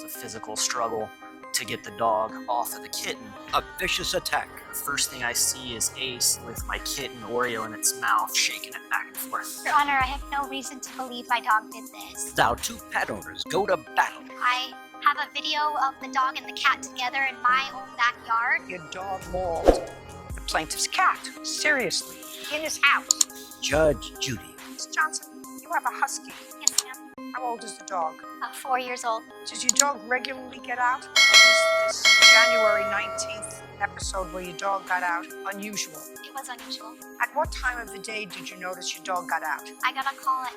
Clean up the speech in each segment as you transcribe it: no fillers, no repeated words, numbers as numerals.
a physical struggle to get the dog off of the kitten. A vicious attack. The first thing I see is Ace with my kitten Oreo in its mouth, shaking it back and forth. Your Honor, I have no reason to believe my dog did this. Now two pet owners go to battle. I have a video of the dog and the cat together in my own backyard. Your dog mauled the plaintiff's cat, seriously, in his house. Judge Judy. Ms. Johnson, you have a husky. Yes, ma'am. How old is the dog? 4 years old. Does your dog regularly get out? Or was this January 19th episode where your dog got out unusual? It was unusual. At what time of the day did you notice your dog got out? I got a call at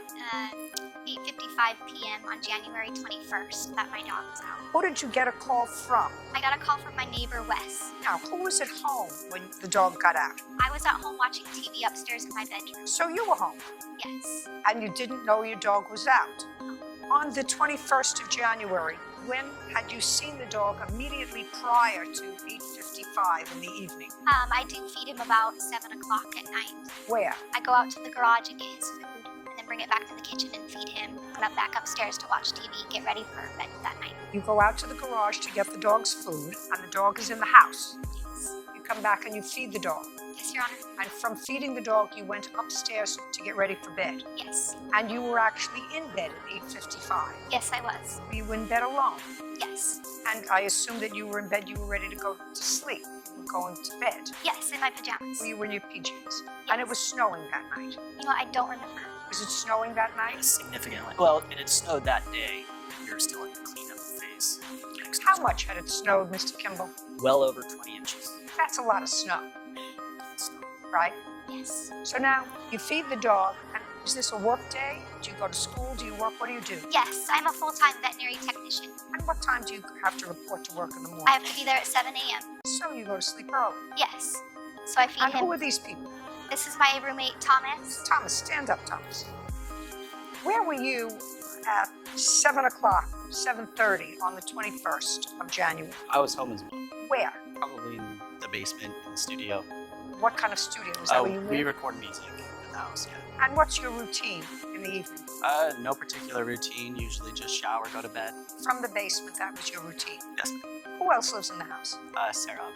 8:55 p.m. on January 21st that my dog was out. Who did you get a call from? I got a call from my neighbor, Wes. Now, who was at home when the dog got out? I was at home watching TV upstairs in my bedroom. So you were home, Yes. and you didn't know your dog was out. On the 21st of January, when had you seen the dog immediately prior to 8:55 in the evening? I do feed him about 7 o'clock at night. Where? I go out to the garage and get his food, and then bring it back to the kitchen and feed him. And I'm back upstairs to watch TV, get ready for bed that night. You go out to the garage to get the dog's food, and the dog is in the house. Yes. You come back and you feed the dog. Yes, Your Honor. And from feeding the dog, you went upstairs to get ready for bed. Yes. And you were actually in bed at 8:55. Yes, I was. Were you in bed alone? Yes. And I assume that you were in bed, you were ready to go to sleep. You were going to bed. Yes, in my pajamas. Were you in your PJs? And it was snowing that night. You know, I don't remember. Was it snowing that night? Significantly. Well, it had snowed that day. We were still in the cleanup phase. How much had it snowed, Mr. Kimball? Well over 20 inches. That's a lot of snow, right? Yes. So now you feed the dog, and is this a work day? Do you go to school? Do you work? What do you do? Yes, I'm a full-time veterinary technician. And what time do you have to report to work in the morning? I have to be there at 7 a.m. So you go to sleep early. Yes. So I feed And him. who are these people? This is my roommate, Thomas. Thomas, stand up, Thomas. Where were you at 7 o'clock, 7:30 on the 21st of January? I was home as well. Where? Probably in the basement, in the studio. What kind of studio? Was that where you We live? record music at the house, yeah. And what's your routine in the evening? No particular routine, usually just shower, go to bed. From the basement, that was your routine. Yes, Who else lives in the house? Sarah.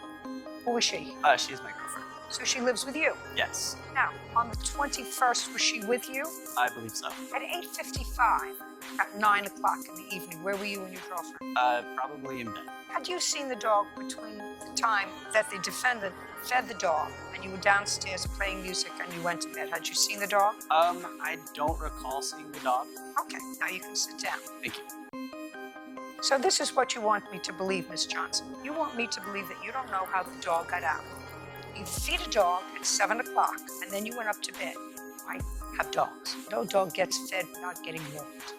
Who is she? She's my girlfriend. So she lives with you. Yes, Now, on the 21st, was she with you? I believe so. At 8:55, at 9 o'clock in the evening, where were you and your girlfriend? Probably in bed. Had you seen the dog between the time that the defendant fed the dog and you were downstairs playing music and you went to bed? Had you seen the dog? I don't recall seeing the dog. Okay, now you can sit down. Thank you. So this is what you want me to believe, Miss Johnson. You want me to believe that you don't know how the dog got out. You feed a dog at 7 o'clock and then you went up to bed. I have dogs. No dog gets fed without getting walked.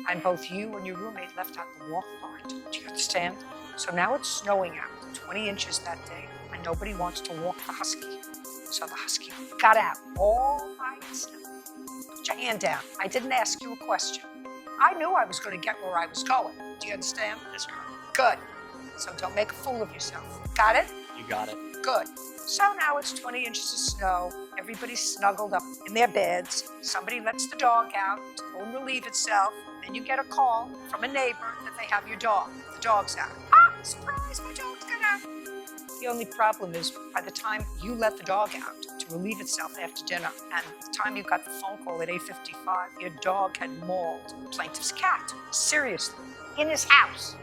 And both you and your roommate left out the walk part. Do you understand? So now it's snowing out, 20 inches that day, and nobody wants to walk the husky. So the husky got out all by itself. Put your hand down. I didn't ask you a question. I knew I was going to get where I was going. Do you understand? Yes, Your Honor. Good. So don't make a fool of yourself. Got it? You got it. Good. So now it's 20 inches of snow. Everybody's snuggled up in their beds. Somebody lets the dog out to go and relieve itself. Then you get a call from a neighbor that they have your dog. The dog's out. Ah, surprise, my dog's got out. The only problem is by the time you let the dog out to relieve itself after dinner, and the time you got the phone call at 8:55, your dog had mauled the plaintiff's cat. Seriously, in his house.